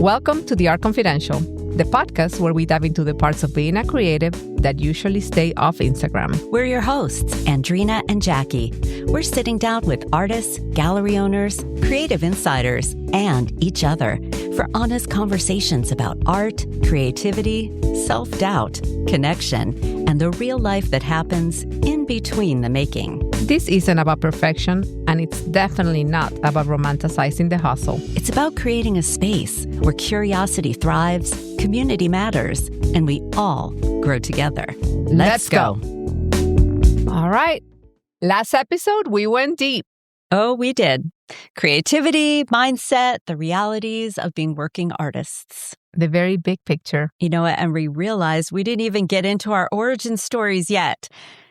Welcome to the Unconventional, the podcast where we dive into the parts of being a creative that usually stay off Instagram. We're your hosts, Andreina and Jacqui. We're sitting down with artists, gallery owners, creative insiders, and each other for honest conversations about art, creativity, self-doubt, connection, and the real life that happens in between the making. This isn't about perfection, and it's definitely not about romanticizing the hustle. It's about creating a space where curiosity thrives, community matters, and we all grow together. Let's go. All right. Last episode, we went deep. Oh, we did. Creativity, mindset, the realities of being working artists. The very big picture. You know what? And we realized we didn't even get into our origin stories yet.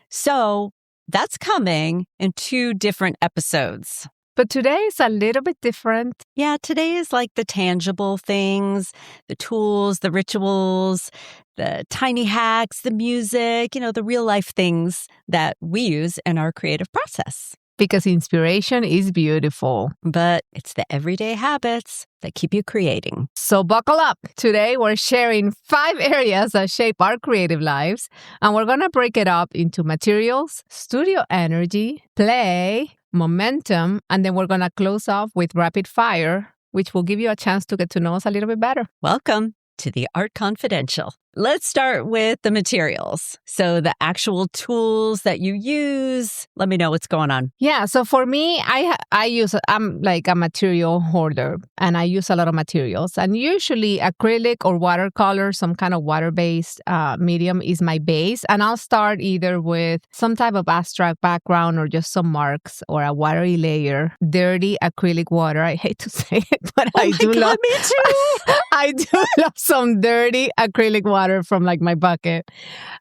So that's coming in 2 different episodes. But today is a little bit different. Yeah, today is like the tangible things, the tools, the rituals, the tiny hacks, the music, the real life things that we use in our creative process. Because inspiration is beautiful. But it's the everyday habits that keep you creating. So buckle up. Today, we're sharing 5 areas that shape our creative lives. And we're going to break it up into materials, studio energy, play, momentum, and then we're going to close off with rapid fire, which will give you a chance to get to know us a little bit better. Welcome to the Art Confidential. Let's start with the materials. So the actual tools that you use. Let me know what's going on. Yeah. So for me, I'm like a material hoarder and I use a lot of materials, and usually acrylic or watercolor, some kind of water-based medium is my base. And I'll start either with some type of abstract background or just some marks or a watery layer, dirty acrylic water. I hate to say it, but Me too. I do love some dirty acrylic water from like my bucket.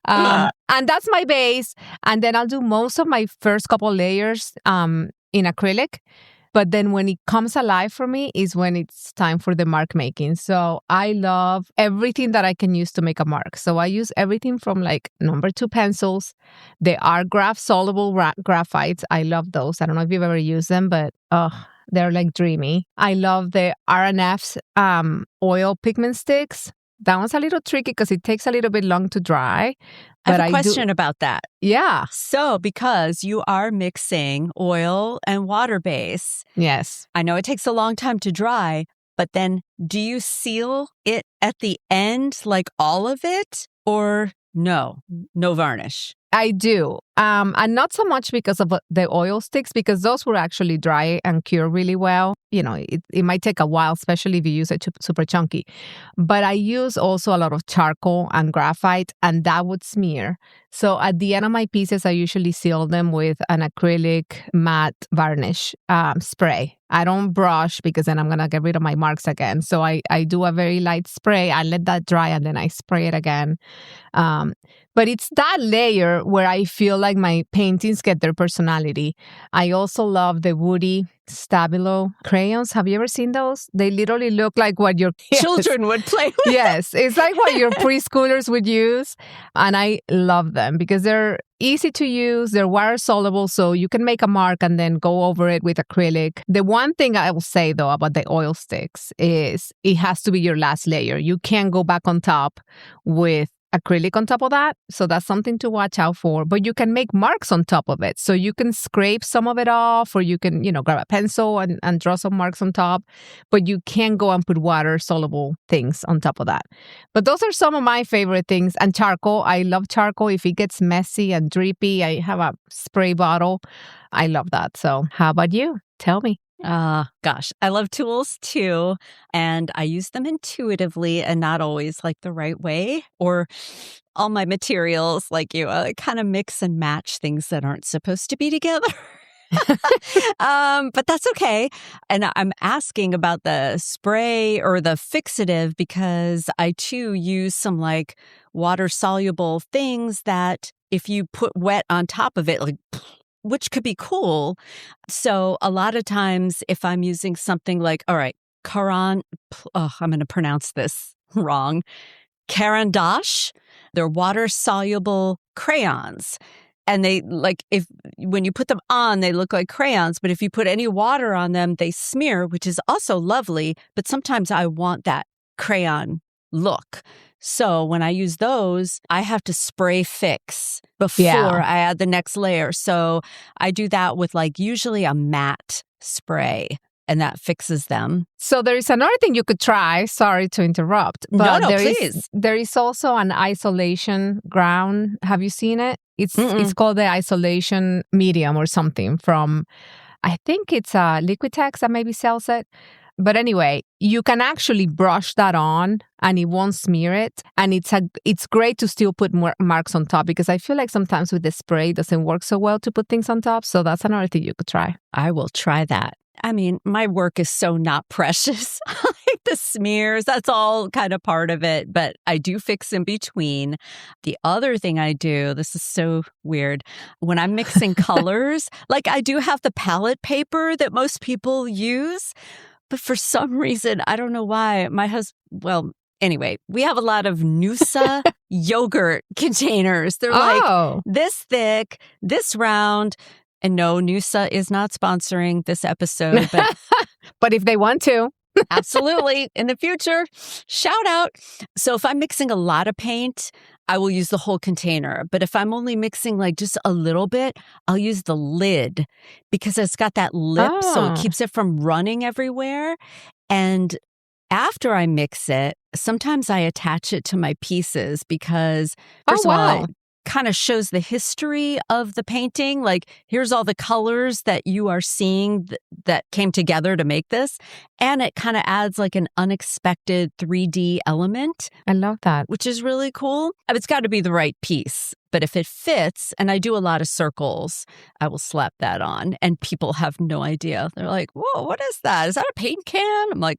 And that's my base. And then I'll do most of my first couple layers in acrylic. But then when it comes alive for me is when it's time for the mark making. So I love everything that I can use to make a mark. So I use everything from like number 2 pencils. They are soluble graphites. I love those. I don't know if you've ever used them, but they're like dreamy. I love the R&F's oil pigment sticks. That one's a little tricky because it takes a little bit long to dry. I have a question about that. Yeah. So because you are mixing oil and water base. Yes. I know it takes a long time to dry, but then do you seal it at the end, like all of it, or no varnish? I do. And not so much because of the oil sticks, because those will actually dry and cure really well. It might take a while, especially if you use it super chunky. But I use also a lot of charcoal and graphite, and that would smear. So at the end of my pieces, I usually seal them with an acrylic matte varnish spray. I don't brush because then I'm going to get rid of my marks again. So I do a very light spray. I let that dry and then I spray it again. But it's that layer where I feel like my paintings get their personality. I also love the woody Stabilo crayons. Have you ever seen those? They literally look like what your children would play with. Yes, it's like what your preschoolers would use. And I love them because they're easy to use. They're water soluble, so you can make a mark and then go over it with acrylic. The one thing I will say, though, about the oil sticks is it has to be your last layer. You can't go back on top with acrylic on top of that. So that's something to watch out for. But you can make marks on top of it. So you can scrape some of it off, or you can, grab a pencil and draw some marks on top. But you can't go and put water soluble things on top of that. But those are some of my favorite things. And charcoal, I love charcoal. If it gets messy and drippy, I have a spray bottle. I love that. So how about you? Tell me. Gosh, I love tools too, and I use them intuitively and not always like the right way, or all my materials like you, I kind of mix and match things that aren't supposed to be together. But that's okay. And I'm asking about the spray or the fixative because I too use some like water soluble things that if you put wet on top of it, like which could be cool. So a lot of times if I'm using something like, all right, I'm going to pronounce this wrong. Carandash, they're water-soluble crayons. And they when you put them on, they look like crayons. But if you put any water on them, they smear, which is also lovely. But sometimes I want that crayon look. So when I use those, I have to spray fix before I add the next layer. So I do that with like usually a matte spray, and that fixes them. So there is another thing you could try. Sorry to interrupt. But please. There is also an isolation ground. Have you seen it? It's called the isolation medium or something from, I think it's Liquitex that maybe sells it. But anyway, you can actually brush that on and it won't smear it. And it's great to still put more marks on top, because I feel like sometimes with the spray it doesn't work so well to put things on top. So that's another thing you could try. I will try that. I mean, my work is so not precious. Like the smears, that's all kind of part of it. But I do fix in between. The other thing I do, this is so weird, when I'm mixing colors, like I do have the palette paper that most people use. But for some reason, I don't know why, anyway, we have a lot of Noosa yogurt containers. They're like this thick, this round. And no, Noosa is not sponsoring this episode. But, but if they want to. Absolutely. In the future, shout out. So if I'm mixing a lot of paint, I will use the whole container. But if I'm only mixing like just a little bit, I'll use the lid because it's got that lip. So it keeps it from running everywhere. And after I mix it, sometimes I attach it to my pieces because first of all, it kind of shows the history of the painting. Like, here's all the colors that you are seeing that came together to make this. And it kind of adds like an unexpected 3D element. I love that. Which is really cool. It's got to be the right piece. But if it fits, and I do a lot of circles, I will slap that on. And people have no idea. They're like, whoa, what is that? Is that a paint can? I'm like,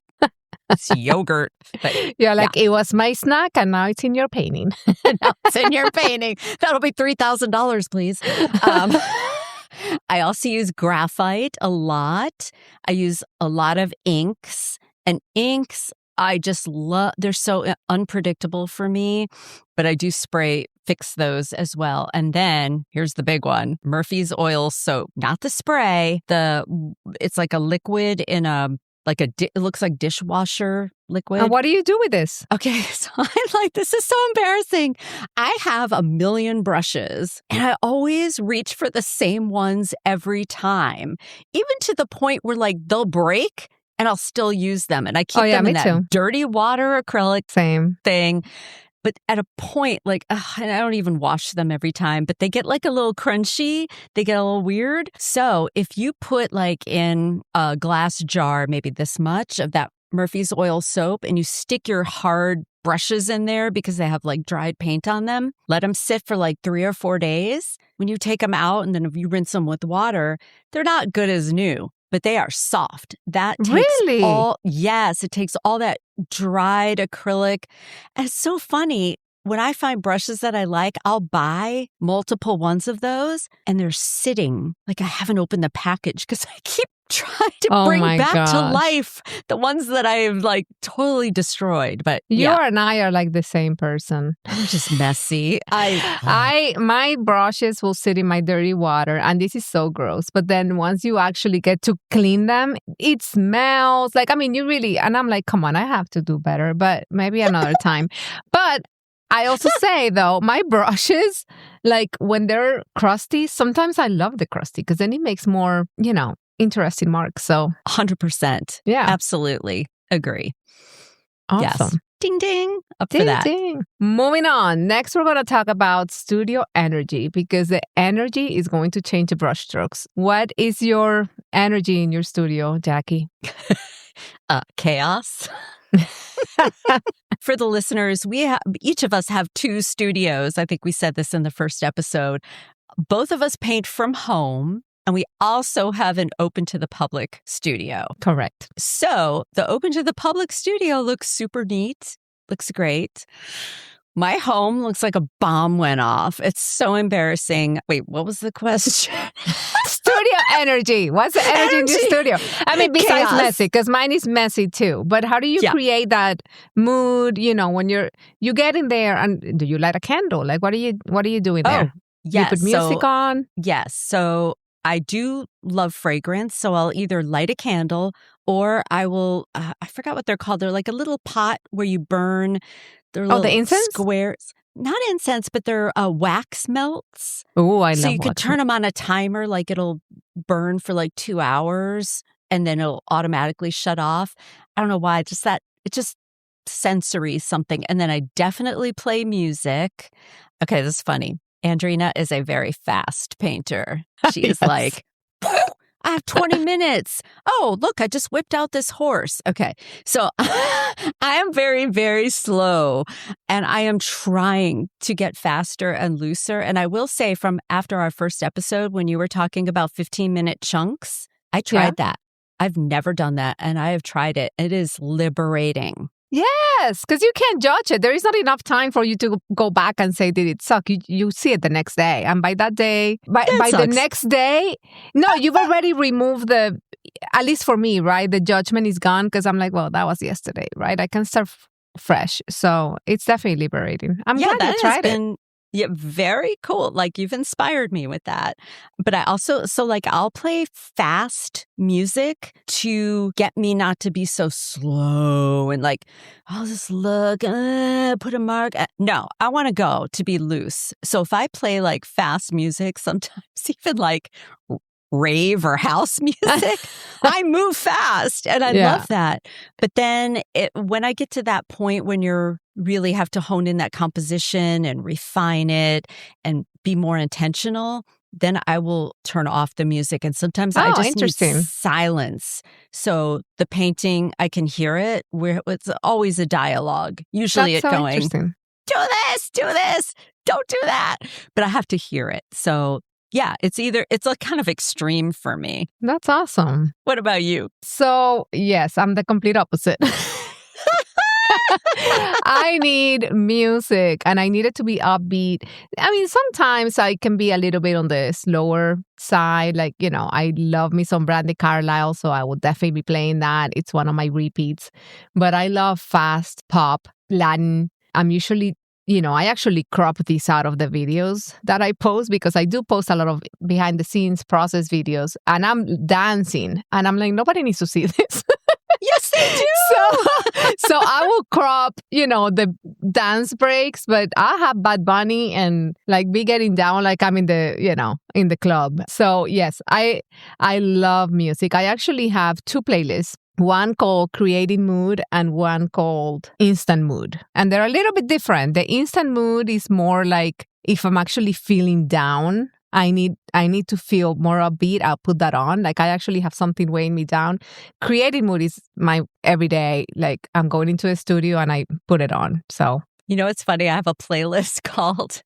it's yogurt. But, you're like, it was my snack and now it's in your painting. Now it's in your painting. That'll be $3,000, please. I also use graphite a lot. I use a lot of inks. And inks, I just love, they're so unpredictable for me. But I do fix those as well. And then here's the big one, Murphy's oil soap. Not the spray. It's like a liquid in it looks like dishwasher liquid. And what do you do with this? Okay, so this is so embarrassing. I have a million brushes and I always reach for the same ones every time, even to the point where like they'll break and I'll still use them. And I keep them in that dirty water acrylic thing. But at a point, and I don't even wash them every time, but they get like a little crunchy. They get a little weird. So if you put like in a glass jar, maybe this much of that Murphy's oil soap, and you stick your hard brushes in there because they have like dried paint on them, let them sit for like 3 or 4 days. When you take them out and then if you rinse them with water, they're not good as new. But they are soft. That takes it takes all that dried acrylic. And it's so funny. When I find brushes that I like, I'll buy multiple ones of those and they're sitting like I haven't opened the package because I keep trying to bring back to life the ones that I've like totally destroyed. But you and I are like the same person. I'm just messy. My brushes will sit in my dirty water and this is so gross. But then once you actually get to clean them, it smells like, you really, and I'm like, come on, I have to do better, but maybe another time. But I also say, though, my brushes, like when they're crusty, sometimes I love the crusty because then it makes more, interesting marks. So 100%. Yeah. Absolutely. Agree. Awesome. Yes. Ding, ding. Up for that. Ding. Moving on. Next, we're going to talk about studio energy because the energy is going to change the brush strokes. What is your energy in your studio, Jacqui? Chaos. For the listeners, each of us have 2 studios. I think we said this in the first episode. Both of us paint from home, and we also have an open to the public studio. Correct. So the open to the public studio looks super neat, looks great. My home looks like a bomb went off. It's so embarrassing. Wait, what was the question? Studio energy. What's the energy in your studio? Besides Chaos. Messy, because mine is messy too. But how do you create that mood? When you get in there, and do you light a candle? Like, what are you doing there? Yes. You put music on? Yes. So I do love fragrance, so I'll either light a candle or I will, I forgot what they're called. They're like a little pot where you burn. They're Oh, the little incense? squares. Not incense, but they're wax melts. Oh, I So love you could wax turn them on a timer, like it'll burn for like 2 hours and then it'll automatically shut off. I don't know why, just that, it's just sensory something. And then I definitely play music. Okay, this is funny. Andreina is a very fast painter. She is Yes. like, I have 20 minutes. Oh, look, I just whipped out this horse. Okay. So I am very, very slow and I am trying to get faster and looser. And I will say from after our first episode, when you were talking about 15-minute chunks, I tried that. I've never done that and I have tried it. It is liberating. Yes, because you can't judge it. There is not enough time for you to go back and say, did it suck? You see it the next day. And by that day, by the next day, no, you've already removed at least for me, right? The judgment is gone because I'm like, well, that was yesterday, right? I can start fresh. So it's definitely liberating. I'm glad you tried it. Yeah, very cool. Like you've inspired me with that. But I also, I'll play fast music to get me not to be so slow and like, I'll just look, put a mark. No, I want to go to be loose. So if I play like fast music, sometimes even like rave or house music, I move fast and I love that. But then when I get to that point when you're really have to hone in that composition and refine it and be more intentional, then I will turn off the music. And sometimes I just need silence. So the painting, I can hear it where it's always a dialogue. Usually That's so going, interesting. do this, don't do that. But I have to hear it. So yeah, it's like kind of extreme for me. That's awesome. What about you? So yes, I'm the complete opposite. I need music and I need it to be upbeat. I mean, sometimes I can be a little bit on the slower side. Like, I love me some Brandy Carlisle, so I will definitely be playing that. It's one of my repeats. But I love fast pop, Latin. I'm usually, I actually crop these out of the videos that I post because I do post a lot of behind the scenes process videos and I'm dancing and I'm like, nobody needs to see this. Yes, they do. So I will crop, the dance breaks, but I have Bad Bunny and like be getting down like I'm in the, in the club. So yes, I love music. I actually have 2 playlists. One called Creating Mood and one called Instant Mood. And they're a little bit different. The Instant Mood is more like if I'm actually feeling down, I need to feel more upbeat. I'll put that on. Like I actually have something weighing me down. Creating Mood is my everyday, like I'm going into a studio and I put it on. So, it's funny. I have a playlist called,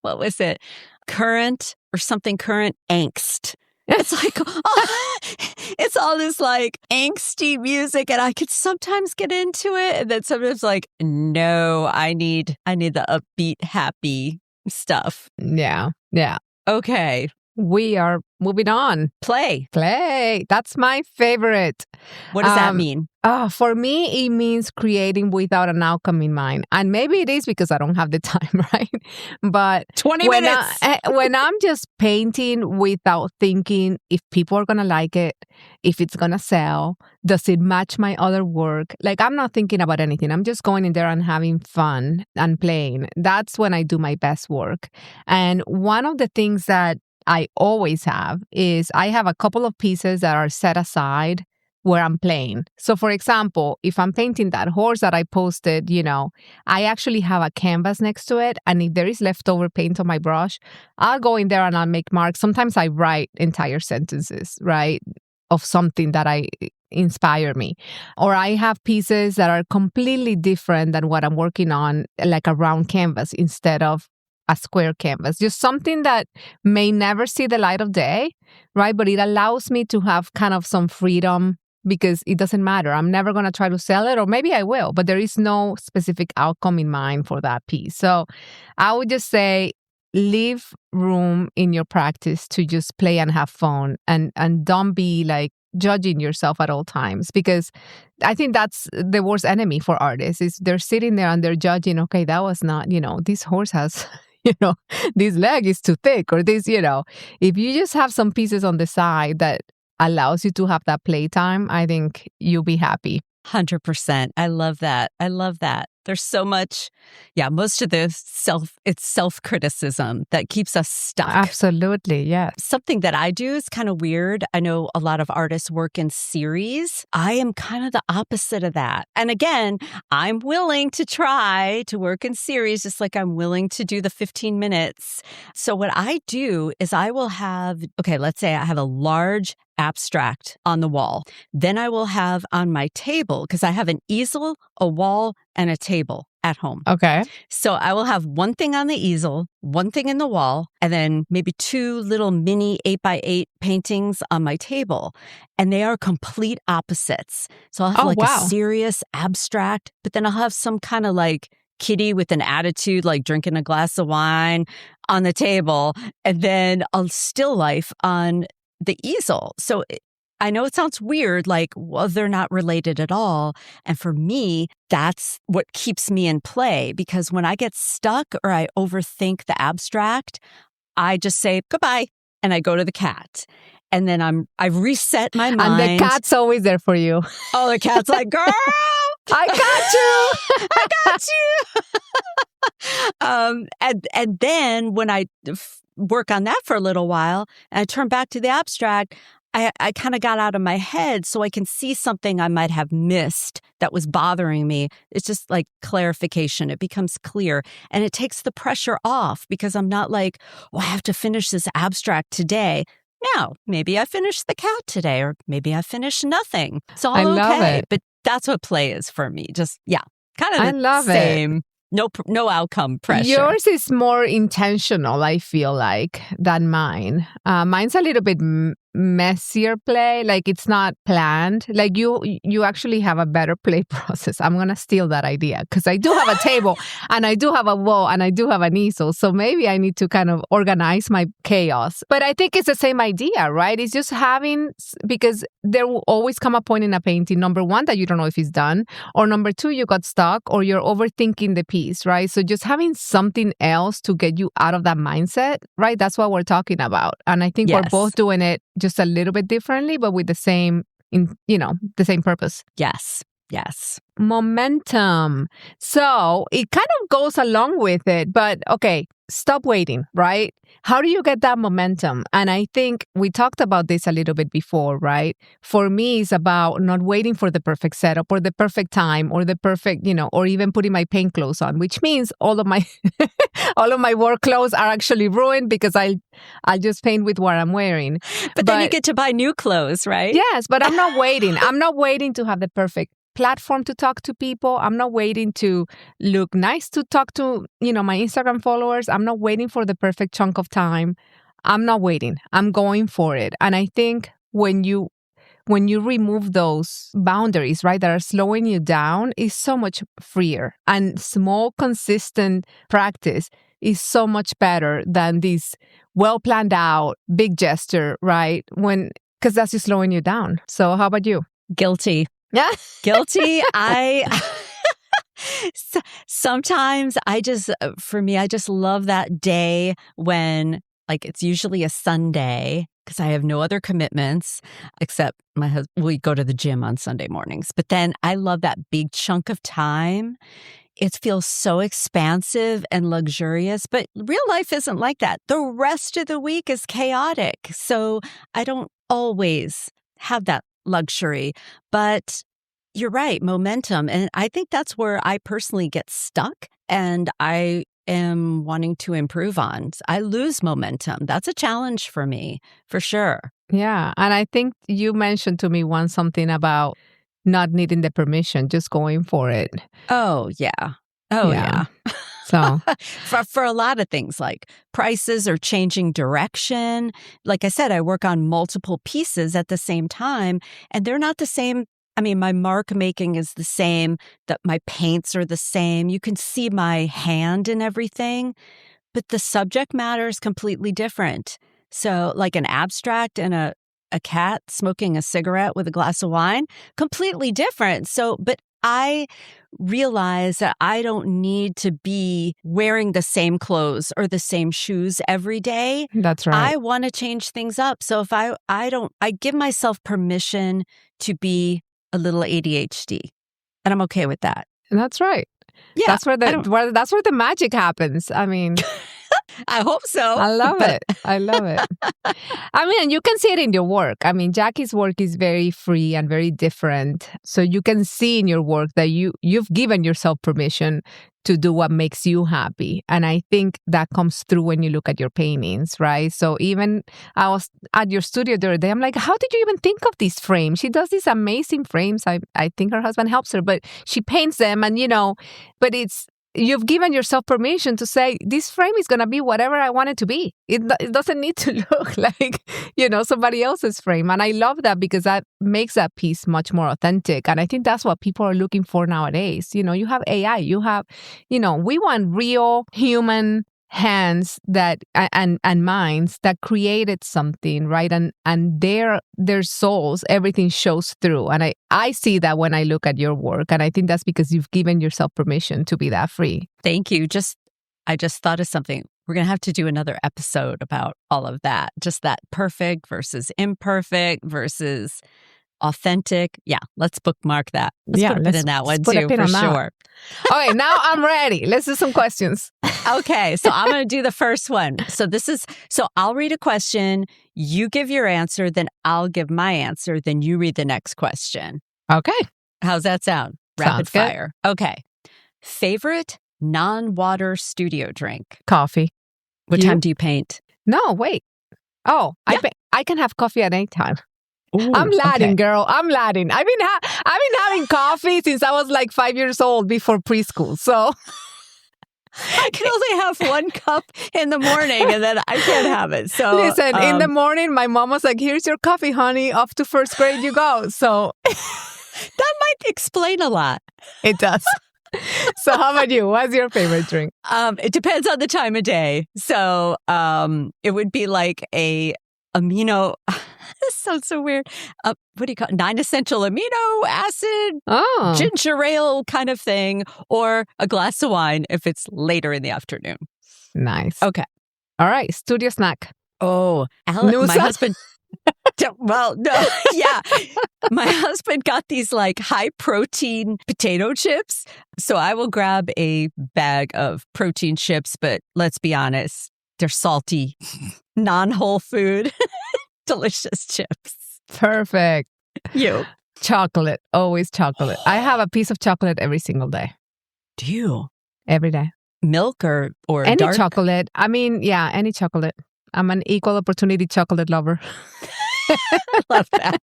what was it? Current Angst. It's like, it's all this like angsty music and I could sometimes get into it. And then sometimes like, no, I need the upbeat, happy stuff. Yeah. Yeah. Okay. We are moving on. Play. That's my favorite. What does that mean? For me, it means creating without an outcome in mind. And maybe it is because I don't have the time, right? But 20 minutes. When I'm just painting without thinking if people are going to like it, if it's going to sell, does it match my other work? Like I'm not thinking about anything. I'm just going in there and having fun and playing. That's when I do my best work. And one of the things that I always have is I have a couple of pieces that are set aside where I'm playing. So for example, if I'm painting that horse that I posted, I actually have a canvas next to it. And if there is leftover paint on my brush, I'll go in there and I'll make marks. Sometimes I write entire sentences, right, of something that inspire me. Or I have pieces that are completely different than what I'm working on, like a round canvas instead of a square canvas, just something that may never see the light of day, right? But it allows me to have kind of some freedom because it doesn't matter. I'm never going to try to sell it, or maybe I will, but there is no specific outcome in mind for that piece. So I would just say, leave room in your practice to just play and have fun and don't be like judging yourself at all times, because I think that's the worst enemy for artists is they're sitting there and they're judging, okay, that was not, this horse has this leg is too thick or this, if you just have some pieces on the side that allows you to have that playtime, I think you'll be happy. 100%. I love that. I love that. There's so much, most of it's self-criticism that keeps us stuck. Absolutely, yeah. Something that I do is kind of weird. I know a lot of artists work in series. I am kind of the opposite of that. And again, I'm willing to try to work in series, just like I'm willing to do the 15 minutes. So what I do is I will have, let's say I have a large abstract on the wall. Then I will have on my table, because I have an easel, a wall, and a table at home. Okay. So I will have one thing on the easel, one thing in the wall, and then maybe 2 little mini 8x8 paintings on my table. And they are complete opposites. So I'll have a serious abstract, but then I'll have some kind of like kitty with an attitude, like drinking a glass of wine on the table, and then a still life on the easel. So I know it sounds weird, like, well, they're not related at all. And for me, that's what keeps me in play, because when I get stuck or I overthink the abstract, I just say goodbye and I go to the cat. And then I've reset my mind. And the cat's always there for you. Oh, the cat's like, girl, I got you. I got you. And then when I work on that for a little while and I turn back to the abstract, I kind of got out of my head so I can see something I might have missed that was bothering me. It's just like clarification. It becomes clear and it takes the pressure off, because I'm not like, I have to finish this abstract today. Now, maybe I finished the cat today, or maybe I finished nothing. It's all I love okay. it. But that's what play is for me. Just, kind of I love same. it. No outcome pressure. Yours is more intentional, I feel like, than mine. Mine's a little bit messier play. Like, it's not planned. Like, you actually have a better play process. I'm going to steal that idea, because I do have a table and I do have a wall and I do have an easel. So maybe I need to kind of organize my chaos. But I think it's the same idea, right? It's just because there will always come a point in a painting, number one, that you don't know if it's done, or number two, you got stuck, or you're overthinking the piece, right? So just having something else to get you out of that mindset, right? That's what we're talking about. And I think we're both doing it just a little bit differently, but with the same, the same purpose. Yes. Momentum. So it kind of goes along with it, but okay, stop waiting, right? How do you get that momentum? And I think we talked about this a little bit before, right? For me, it's about not waiting for the perfect setup or the perfect time or the perfect, or even putting my paint clothes on, which means all of my work clothes are actually ruined because I'll just paint with what I'm wearing. But then you get to buy new clothes, right? Yes, but I'm not waiting. I'm not waiting to have the perfect platform to talk to people. I'm not waiting to look nice to talk to, my Instagram followers. I'm not waiting for the perfect chunk of time. I'm not waiting. I'm going for it. And I think when you remove those boundaries, right, that are slowing you down, it's so much freer. And small, consistent practice is so much better than this well planned out big gesture, right? Because that's just slowing you down. So how about you? Guilty. Yeah. Guilty. Sometimes I just love that day when, like, it's usually a Sunday, because I have no other commitments except my husband. We go to the gym on Sunday mornings, but then I love that big chunk of time. It feels so expansive and luxurious, but real life isn't like that. The rest of the week is chaotic. So I don't always have that luxury, but you're right, momentum. And I think that's where I personally get stuck and I am wanting to improve on. I lose momentum. That's a challenge for me, for sure. Yeah. And I think you mentioned to me once something about not needing the permission, just going for it. Oh, yeah. Oh, yeah. So for a lot of things, like prices or changing direction. Like I said, I work on multiple pieces at the same time, and they're not the same. I mean, my mark making is the same, that my paints are the same. You can see my hand in everything, but the subject matter is completely different. So like an abstract and a cat smoking a cigarette with a glass of wine, completely different. So, but I realize that I don't need to be wearing the same clothes or the same shoes every day. That's right. I want to change things up. So if I give myself permission to be a little ADHD, and I'm okay with that. That's right. Yeah. That's where the magic happens. I mean, I hope so. I love it. I love it. I mean, you can see it in your work. I mean, Jacqui's work is very free and very different. So you can see in your work that you've given yourself permission to do what makes you happy. And I think that comes through when you look at your paintings, right? So even I was at your studio the other day, I'm like, how did you even think of these frames? She does these amazing frames. I think her husband helps her, but she paints them and, but you've given yourself permission to say, this frame is going to be whatever I want it to be. It doesn't need to look like, somebody else's frame. And I love that because that makes that piece much more authentic. And I think that's what people are looking for nowadays. You have AI, we want real human hands that and minds that created something, right? And their souls, everything shows through. And I see that when I look at your work. And I think that's because you've given yourself permission to be that free. Thank you. I just thought of something. We're going to have to do another episode about all of that. Just that perfect versus imperfect versus authentic. Yeah, let's bookmark that. Let's put a pin in that one too, for sure. Okay, now I'm ready. Let's do some questions. Okay, so I'm going to do the first one. So I'll read a question, you give your answer, then I'll give my answer, then you read the next question. Okay. How's that sound? Rapid Sounds fire. Good. Okay. Favorite non-water studio drink? Coffee. What time do you paint? No, wait. Oh, yeah. I can have coffee at any time. Ooh, I'm Latin, girl. I'm Latin. I've been having coffee since I was like 5 years old before preschool. So I can only have one cup in the morning and then I can't have it. So listen, in the morning, my mom was like, here's your coffee, honey. Off to first grade you go. So that might explain a lot. It does. So how about you? What's your favorite drink? It depends on the time of day. So it would be like a amino... This sounds so weird. What do you call it? 9 essential amino acid, ginger ale kind of thing, or a glass of wine if it's later in the afternoon. Nice. Okay. All right. Studio snack. Oh, my husband. Well, no, yeah. My husband got these like high protein potato chips. So I will grab a bag of protein chips, but let's be honest, they're salty, non-whole food. Delicious chips. Perfect. You. Chocolate. Always chocolate. I have a piece of chocolate every single day. Do you? Every day. Milk or any dark? Chocolate. I mean, yeah, any chocolate. I'm an equal opportunity chocolate lover. Love that.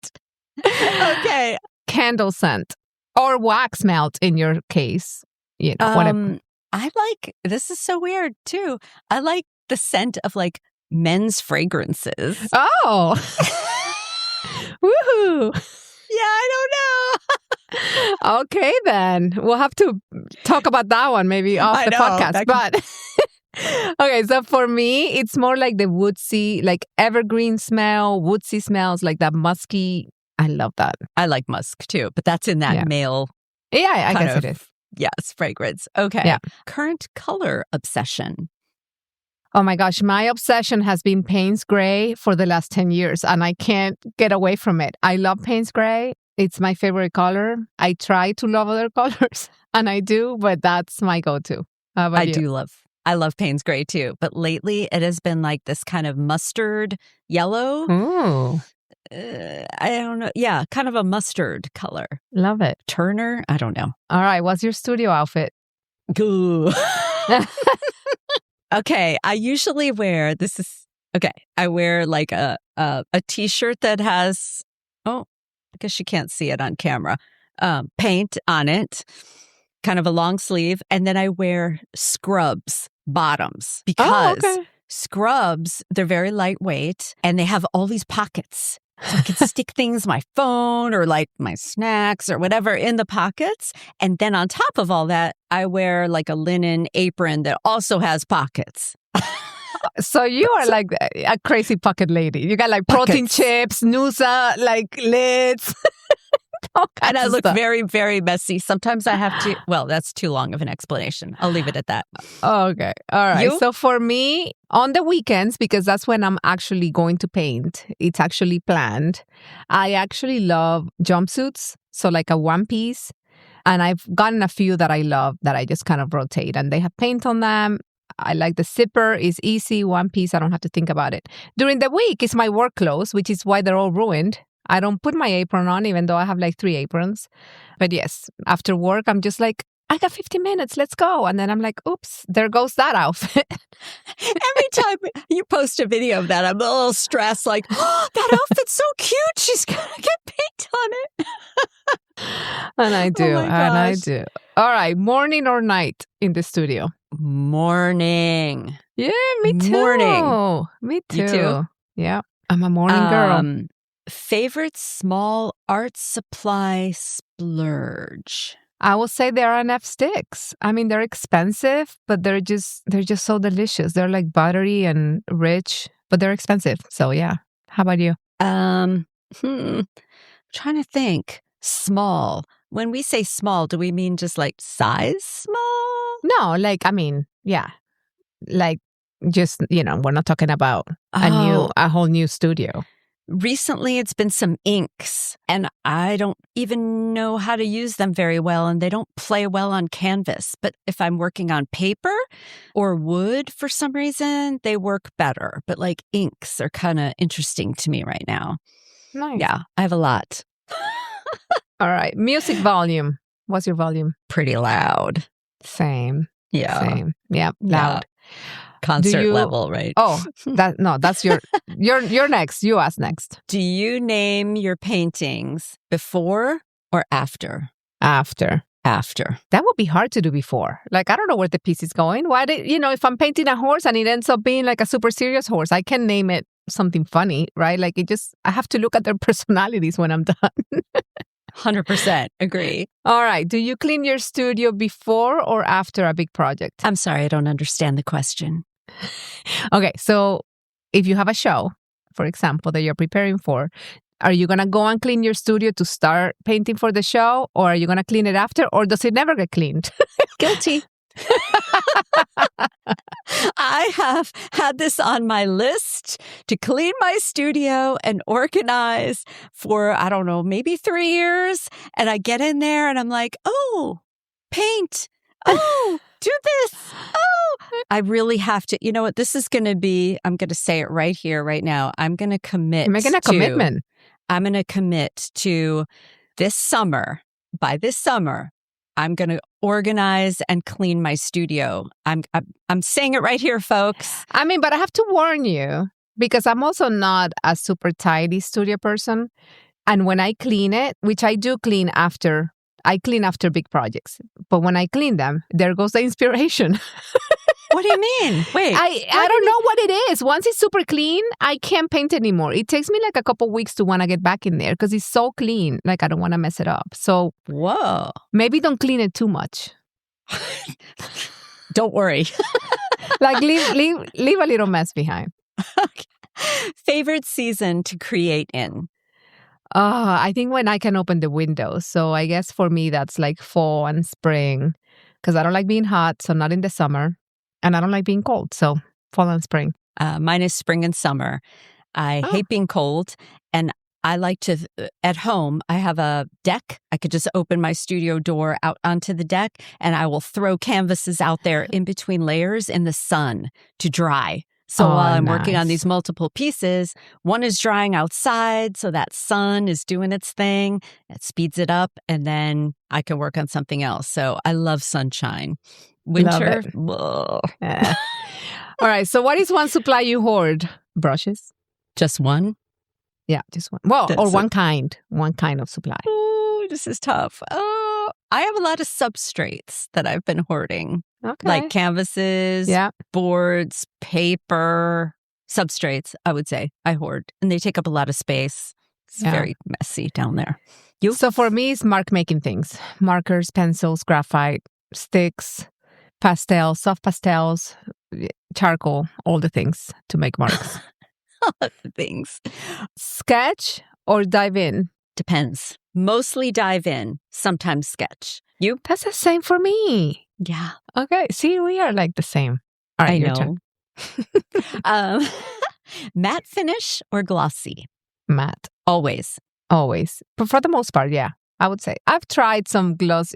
Okay. Candle scent. Or wax melt in your case. Whatever. I like, this is so weird too. I like the scent of like men's fragrances. Oh. Woohoo. Yeah, I don't know. Okay, then. We'll have to talk about that one maybe off the podcast. But okay, so for me, it's more like the woodsy, like evergreen smell, woodsy smells, like that musky. I love that. I like musk too, but that's in that male. Yeah, I guess it is. Yes, fragrance. Okay. Yeah. Current color obsession. Oh my gosh, my obsession has been Payne's Gray for the last 10 years, and I can't get away from it. I love Payne's Gray. It's my favorite color. I try to love other colors, and I do, but that's my go-to. How about you? I love Payne's Gray too, but lately it has been like this kind of mustard yellow. Ooh. I don't know. Yeah, kind of a mustard color. Love it. Turner? I don't know. All right, what's your studio outfit? Ooh. Okay, I usually wear, I wear like a t-shirt that has, I guess you can't see it on camera, paint on it, kind of a long sleeve. And then I wear scrubs bottoms because scrubs, they're very lightweight and they have all these pockets. So I can stick things, my phone or like my snacks or whatever in the pockets. And then on top of all that, I wear like a linen apron that also has pockets. So you are like a crazy pocket lady. You got like protein chips, Noosa, like lids. All And kinds I of look stuff. very, very messy. Sometimes I have to, well, that's too long of an explanation. I'll leave it at that. Okay. All right. You? So for me, on the weekends, because that's when I'm actually going to paint, it's actually planned. I actually love jumpsuits. So like a one piece. And I've gotten a few that I love that I just kind of rotate and they have paint on them. I like the zipper, is easy, one piece, I don't have to think about it. During the week, it's my work clothes, which is why they're all ruined. I don't put my apron on, even though I have like 3 aprons. But yes, after work, I'm just like, I got 50 minutes, let's go. And then I'm like, oops, there goes that outfit. Every time you post a video of that, I'm a little stressed, like, oh, that outfit's so cute. She's going to get paint on it. And I do, my and I gosh. do. All right, morning or night in the studio? Morning. Yeah, me too. Morning. Me too. You too? Yeah, I'm a morning girl. Favorite small art supply splurge? I will say they're NF sticks. I mean, they're expensive, but they're just so delicious. They're like buttery and rich, but they're expensive. So yeah. How about you? Trying to think. Small. When we say small, do we mean just like size small? No, like, I mean, yeah. Like just, we're not talking about a whole new studio. Recently, it's been some inks, and I don't even know how to use them very well, and they don't play well on canvas. But if I'm working on paper or wood for some reason, they work better. But like inks are kind of interesting to me right now. Nice. Yeah, I have a lot. All right. Music volume. What's your volume? Pretty loud. Same. Yeah. Same. Yeah, loud. Concert level, right? Oh, that's you're next. You ask next. Do you name your paintings before or after? After. That would be hard to do before. Like, I don't know where the piece is going. If I'm painting a horse and it ends up being like a super serious horse, I can name it something funny, right? Like I have to look at their personalities when I'm done. 100% agree. All right. Do you clean your studio before or after a big project? I'm sorry, I don't understand the question. Okay. So if you have a show, for example, that you're preparing for, are you going to go and clean your studio to start painting for the show? Or are you going to clean it after? Or does it never get cleaned? Guilty. I have had this on my list to clean my studio and organize for, I don't know, maybe 3 years. And I get in there and I'm like, oh, paint. Oh, do this. Oh, I really have to. You know what? This is going to be, I'm going to say it right here, right now. I'm going to commit. You're making a commitment. I'm going to commit to this summer. By this summer, I'm going to organize and clean my studio. I'm saying it right here, folks. I mean, but I have to warn you because I'm also not a super tidy studio person. And when I clean it, which I do clean after, I clean after big projects. But when I clean them, there goes the inspiration. What do you mean? Wait. I don't know what it is. Once it's super clean, I can't paint anymore. It takes me like a couple weeks to want to get back in there because it's so clean. Like, I don't want to mess it up. So, whoa. Maybe don't clean it too much. Don't worry. Like, leave a little mess behind. Okay. Favorite season to create in? I think when I can open the windows. So I guess for me, that's like fall and spring because I don't like being hot. So not in the summer. And I don't like being cold. So fall and spring. Mine is spring and summer. I hate being cold. And I like to, at home, I have a deck. I could just open my studio door out onto the deck and I will throw canvases out there in between layers in the sun to dry. So while I'm working on these multiple pieces, one is drying outside. So that sun is doing its thing. It speeds it up. And then I can work on something else. So I love sunshine. Winter. Yeah. All right. So what is one supply you hoard? Brushes? Just one? Yeah, just one. Well, or one kind of supply. Oh, this is tough. Oh, I have a lot of substrates that I've been hoarding. Okay. Like canvases, boards, paper, substrates, I would say I hoard. And they take up a lot of space. It's very messy down there. You? So for me, it's mark-making things. Markers, pencils, graphite, sticks, pastels, soft pastels, charcoal, all the things to make marks. All the things. Sketch or dive in? Depends. Mostly dive in, sometimes sketch. You? That's the same for me. Yeah. Okay. See, we are like the same. All right, I your know. turn. Matte finish or glossy? Matte. Always. Always. But for the most part, yeah. I would say. I've tried some gloss.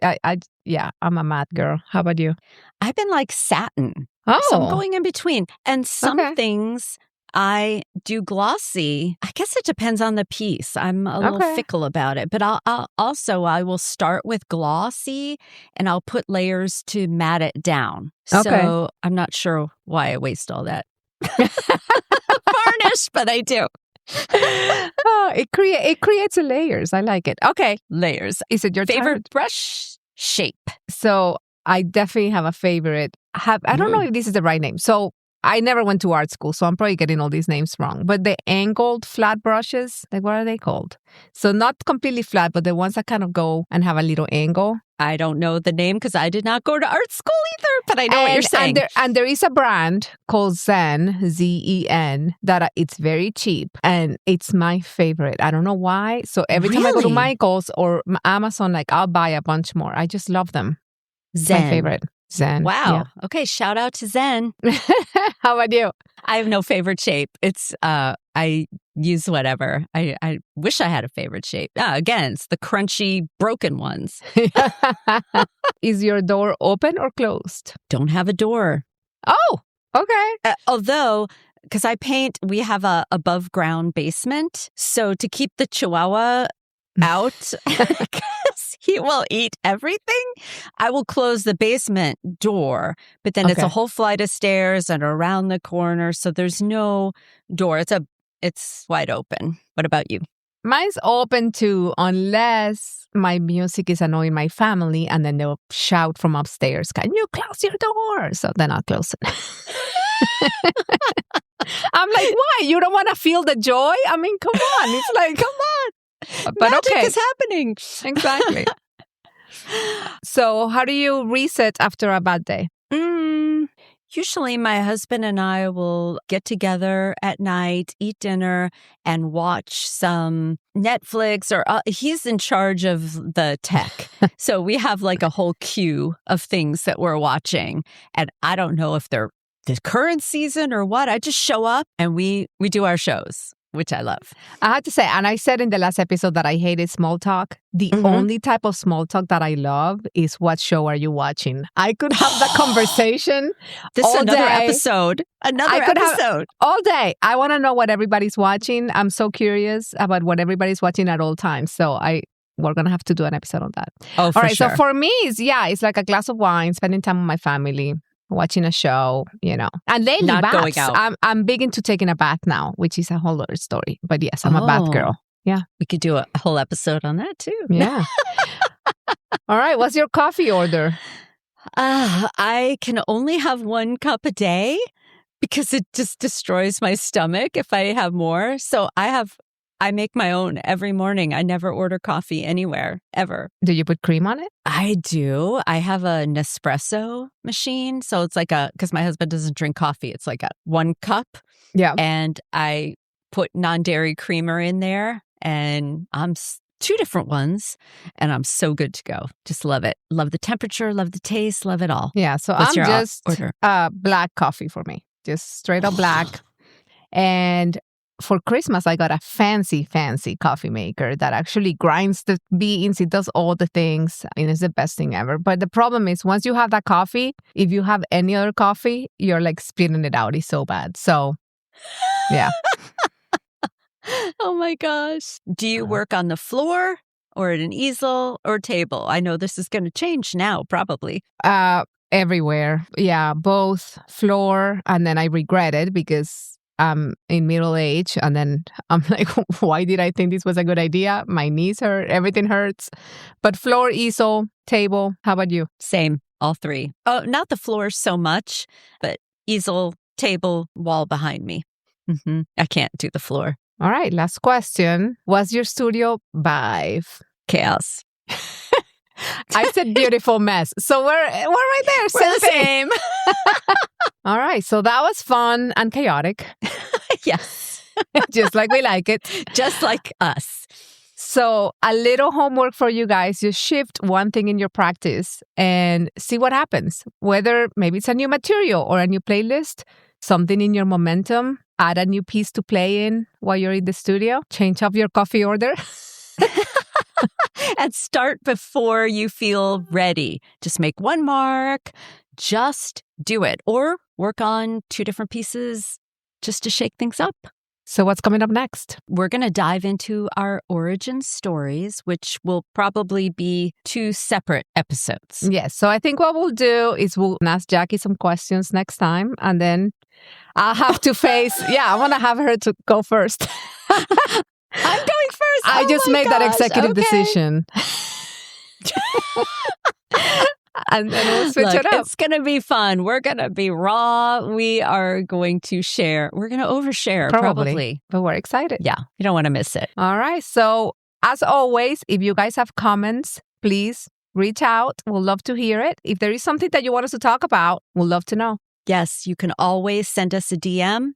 Yeah, I'm a matte girl. How about you? I've been like satin. Oh. So I'm going in between. And some Okay. things I do glossy. I guess it depends on the piece. I'm a little Okay. fickle about it. But I will start with glossy and I'll put layers to matte it down. Okay. So I'm not sure why I waste all that varnish, but I do. Oh, it creates layers. I like it. Okay. Layers. Is it your Favorite turn? brush shape? So I definitely have a favorite. I don't know if this is the right name. So I never went to art school, so I'm probably getting all these names wrong. But the angled flat brushes, like what are they called? So not completely flat, but the ones that kind of go and have a little angle. I don't know the name because I did not go to art school either, but I know what you're saying. And there is a brand called Zen, Zen, that it's very cheap and it's my favorite. I don't know why. So every time I go to Really? Michael's or Amazon, like I'll buy a bunch more. I just love them. It's my favorite. Zen. Wow. Okay. Shout out to Zen. Yeah. How about you? I have no favorite shape. It's I use whatever. I wish I had a favorite shape. Again, it's the crunchy broken ones. Is your door open or closed? Don't have a door. Oh, okay. Although, because I paint, we have a above ground basement. So to keep the Chihuahua out, because he will eat everything, I will close the basement door. But then it's a whole flight of stairs and around the corner. So there's no door. It's wide open. What about you? Mine's open too, unless my music is annoying my family and then they'll shout from upstairs, "Can you close your door?" So then I'll close it. I'm like, why? You don't want to feel the joy? I mean, come on. It's like, come on. But Magic okay. is happening. Exactly. So how do you reset after a bad day? Usually my husband and I will get together at night, eat dinner, and watch some Netflix, or he's in charge of the tech. So we have like a whole queue of things that we're watching. And I don't know if they're the current season or what. I just show up and we do our shows, which I love. I have to say, and I said in the last episode that I hated small talk. The only type of small talk that I love is what show are you watching? I could have that conversation This all is another day. Episode. Another episode. All day. I want to know what everybody's watching. I'm so curious about what everybody's watching at all times. So we're going to have to do an episode on that. Oh, for all right. sure. So for me, it's like a glass of wine, spending time with my family, watching a show, And lately, Not baths. going out. I'm big into taking a bath now, which is a whole other story. But yes, I'm a bath girl. Yeah. We could do a whole episode on that too. Yeah. All right. What's your coffee order? I can only have 1 cup a day because it just destroys my stomach if I have more. So I make my own every morning. I never order coffee anywhere, ever. Do you put cream on it? I do. I have a Nespresso machine. So it's like because my husband doesn't drink coffee. It's like a 1 cup. Yeah. And I put non-dairy creamer in there and I'm 2 different ones and I'm so good to go. Just love it. Love the temperature, love the taste, love it all. Yeah. So What's I'm your just order? Black coffee for me. Just straight up black. And for Christmas, I got a fancy coffee maker that actually grinds the beans. It does all the things. I mean, it's the best thing ever. But the problem is once you have that coffee, if you have any other coffee, you're like spitting it out. It's so bad. So, yeah. Oh my gosh. Do you work on the floor or at an easel or table? I know this is going to change now, probably. Everywhere. Yeah, both floor. And then I regret it because I'm in middle age. And then I'm like, why did I think this was a good idea? My knees hurt. Everything hurts. But floor, easel, table. How about you? Same. All 3. Oh, not the floor so much, but easel, table, wall behind me. I can't do the floor. All right, last question. Was your studio vibe? Chaos. I said beautiful mess. So we're right there. We're the same. All right, so that was fun and chaotic. Yes. Just like we like it. Just like us. So a little homework for you guys, just shift one thing in your practice and see what happens. Whether maybe it's a new material or a new playlist, something in your momentum, add a new piece to play in while you're in the studio, change up your coffee order. And start before you feel ready. Just make one mark, just do it. Or work on 2 different pieces just to shake things up. So what's coming up next? We're going to dive into our origin stories, which will probably be 2 separate episodes. Yes. So I think what we'll do is we'll ask Jacqui some questions next time, and then I'll have to face, I want to have her to go first. I'm going first. I just made that executive decision. And then we'll switch it up. It's going to be fun. We're going to be raw. We are going to share. We're going to overshare, probably. But we're excited. Yeah, you don't want to miss it. All right. So as always, if you guys have comments, please reach out. We'll love to hear it. If there is something that you want us to talk about, we'll love to know. Yes, you can always send us a DM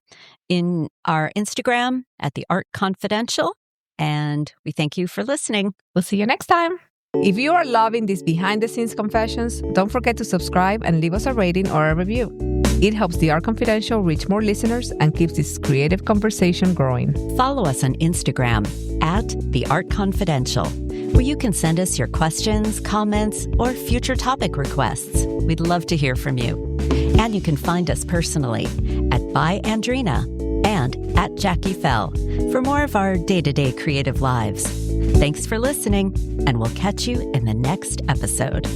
in our Instagram at The Art Confidential. And we thank you for listening. We'll see you next time. If you are loving these behind-the-scenes confessions, don't forget to subscribe and leave us a rating or a review. It helps The Art Confidential reach more listeners and keeps this creative conversation growing. Follow us on Instagram at The Art Confidential, where you can send us your questions, comments, or future topic requests. We'd love to hear from you. And you can find us personally at By Andreina and at Jacqui Fehl for more of our day-to-day creative lives. Thanks for listening, and we'll catch you in the next episode.